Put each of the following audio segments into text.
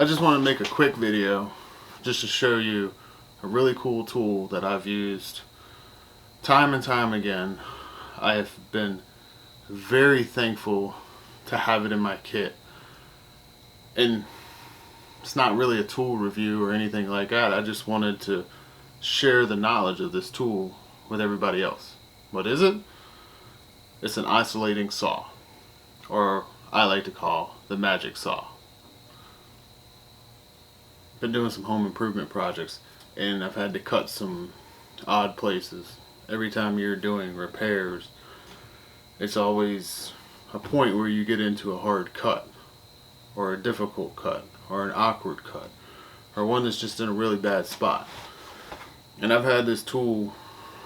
I just want to make a quick video just to show you a really cool tool that I've used time and time again. I have been very thankful to have it in my kit. And it's not really a tool review or anything like that. I just wanted to share the knowledge of this tool with everybody else. What is it? It's an isolating saw, or I like to call the magic saw. Been doing some home improvement projects and I've had to cut some odd places. Every time you're doing repairs, it's always a point where you get into a hard cut, or a difficult cut, or an awkward cut, or one that's just in a really bad spot. And I've had this tool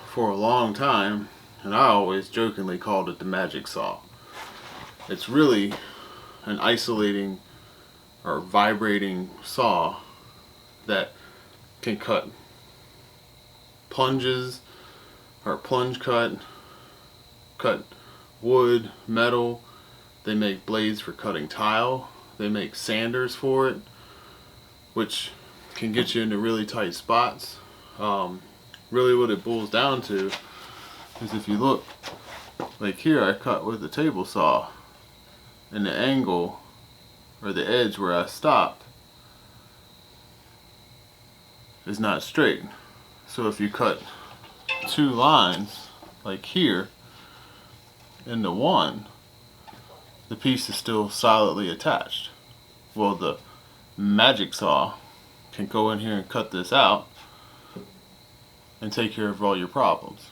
for a long time, and I always jokingly called it the magic saw. It's really an isolating or vibrating saw that can cut plunges or plunge cut wood, metal. They make blades for cutting tile. They make sanders for it, which can get you into really tight spots. Really what it boils down to is, if you look, like here I cut with a table saw, and the angle or the edge where I stopped is not straight. So if you cut two lines like here into one, the piece is still solidly attached. Well, the magic saw can go in here and cut this out and take care of all your problems.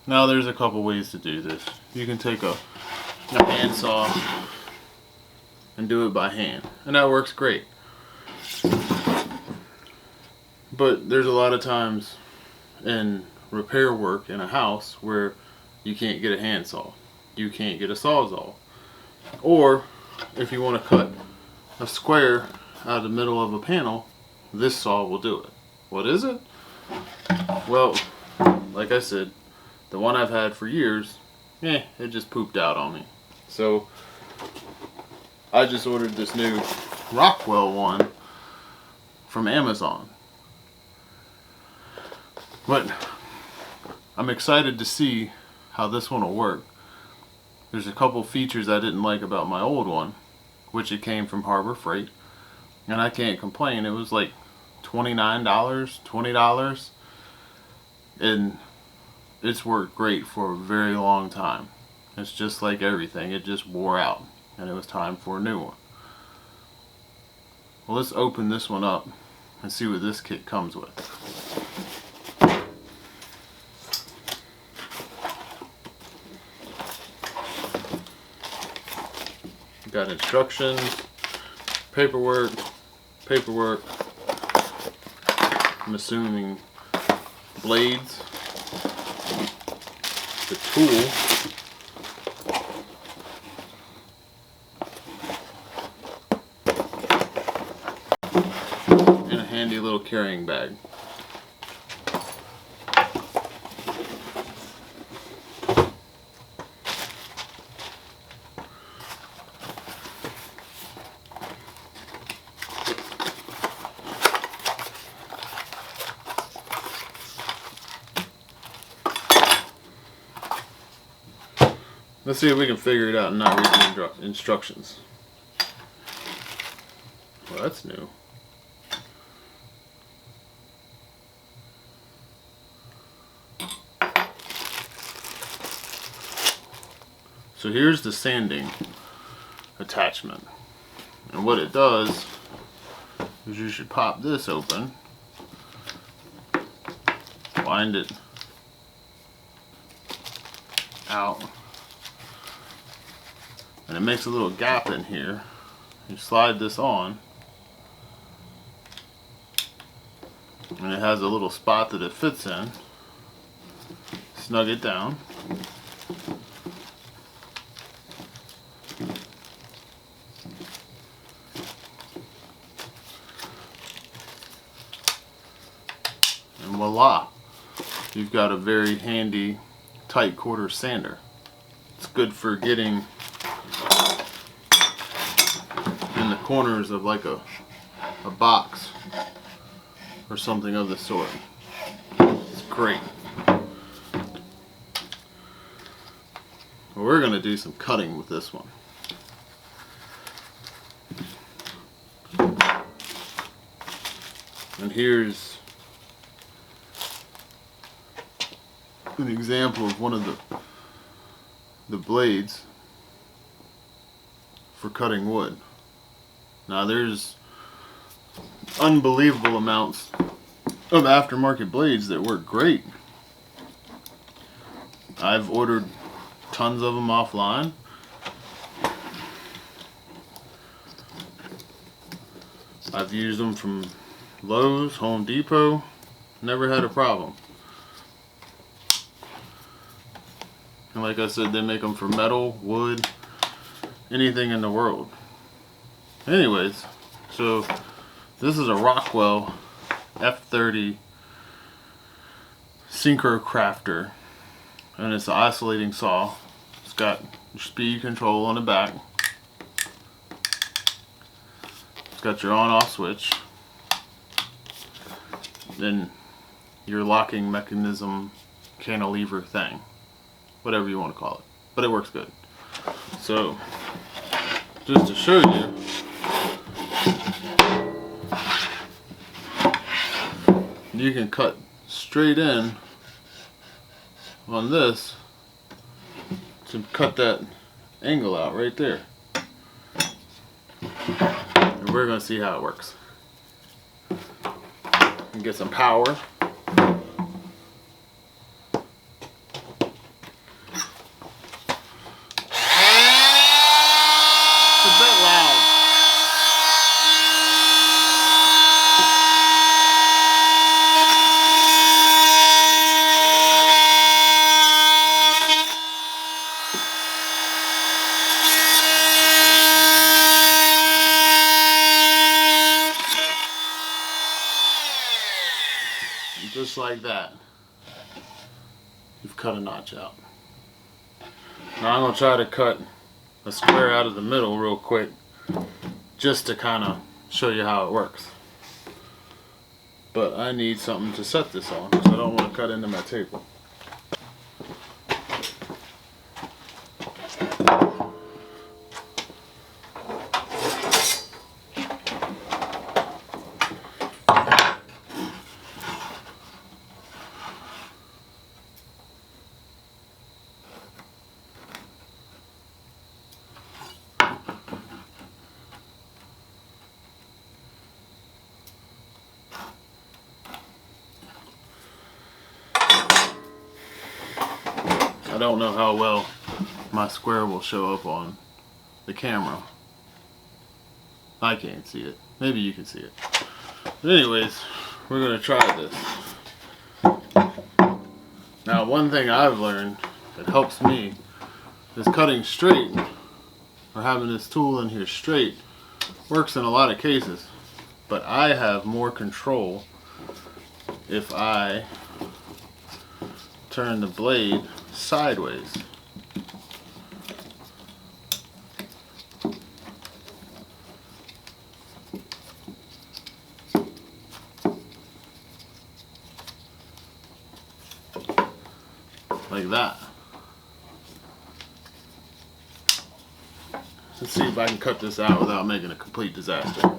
Now there's a couple ways to do this. You can take a hand saw and do it by hand, and that works great. But there's a lot of times in repair work in a house where you can't get a handsaw, you can't get a sawzall, or if you want to cut a square out of the middle of a panel, this saw will do it. What is it? Well, like I said, the one I've had for years, it just pooped out on me. So I just ordered this new Rockwell one from Amazon. But I'm excited to see how this one will work. There's a couple features I didn't like about my old one, which it came from Harbor Freight, and I can't complain. It was like $29, $20, and it's worked great for a very long time. It's just like everything, it just wore out, and it was time for a new one. Well, let's open this one up and see what this kit comes with. Got instructions, paperwork, I'm assuming blades, the tool, and a handy little carrying bag. Let's see if we can figure it out and not read the instructions. Well, that's new. So here's the sanding attachment. And what it does is you should pop this open, wind it out, and it makes a little gap in here. You slide this on, and it has a little spot that it fits in. Snug it down. And voila, you've got a very handy tight quarter sander. It's good for getting in the corners of like a a box or something of the sort. It's great. We're going to do some cutting with this one. And here's an example of one of the blades for cutting wood. Now there's unbelievable amounts of aftermarket blades that work great. I've ordered tons of them offline. I've used them from Lowe's, Home Depot, never had a problem. And like I said, they make them for metal, wood, anything in the world. Anyways, so this is a Rockwell F30 Synchro Crafter, and it's an oscillating saw. It's got speed control on the back. It's got your on-off switch. Then your locking mechanism cantilever thing, whatever you want to call it, but it works good. So just to show you, you can cut straight in on this to cut that angle out right there, and we're going to see how it works. And get some power. It's a bit loud. Just like that, you've cut a notch out. Now I'm going to try to cut a square out of the middle real quick, just to kind of show you how it works. But I need something to set this on, because I don't want to cut into my table. I don't know how well my square will show up on the camera. I can't see it. Maybe you can see it. But anyways, we're going to try this. Now, one thing I've learned that helps me is cutting straight, or having this tool in here straight, works in a lot of cases. But I have more control if I turn the blade sideways. Like that. Let's see if I can cut this out without making a complete disaster.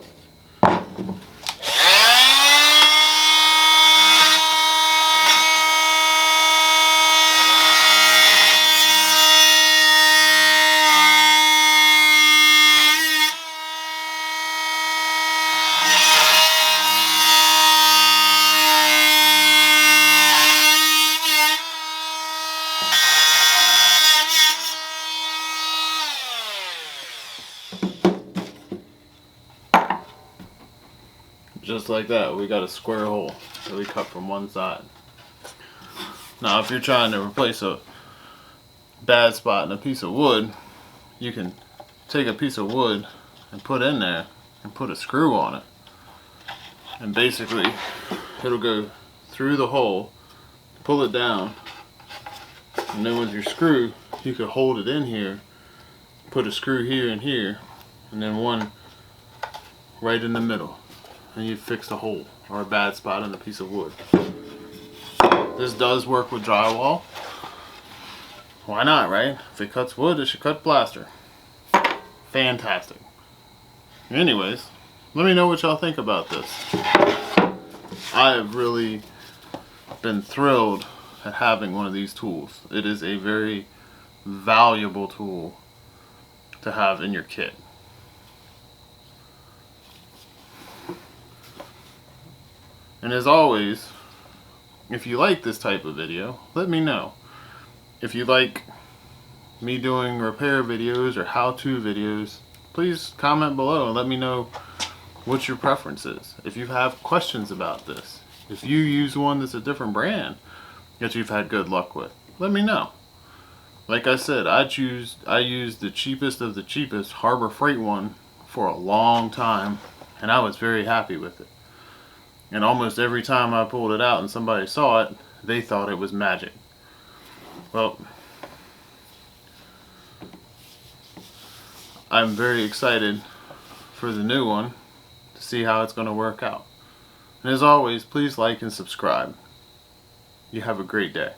Just like that, we got a square hole that we cut from one side. Now, if you're trying to replace a bad spot in a piece of wood, you can take a piece of wood and put in there and put a screw on it. And basically, it'll go through the hole, pull it down, and then with your screw, you could hold it in here, put a screw here and here, and then one right in the middle. and you fixed a hole or a bad spot in a piece of wood. This does work with drywall. Why not, right? If it cuts wood, it should cut plaster. Fantastic. Anyways, let me know what y'all think about this. I have really been thrilled at having one of these tools. It is a very valuable tool to have in your kit. And as always, if you like this type of video, let me know. If you like me doing repair videos or how-to videos, please comment below and let me know what your preference is. If you have questions about this, if you use one that's a different brand that you've had good luck with, let me know. Like I said, I used the cheapest of the cheapest Harbor Freight one for a long time, and I was very happy with it. And almost every time I pulled it out and somebody saw it, they thought it was magic. Well, I'm very excited for the new one to see how it's going to work out. And as always, please like and subscribe. You have a great day.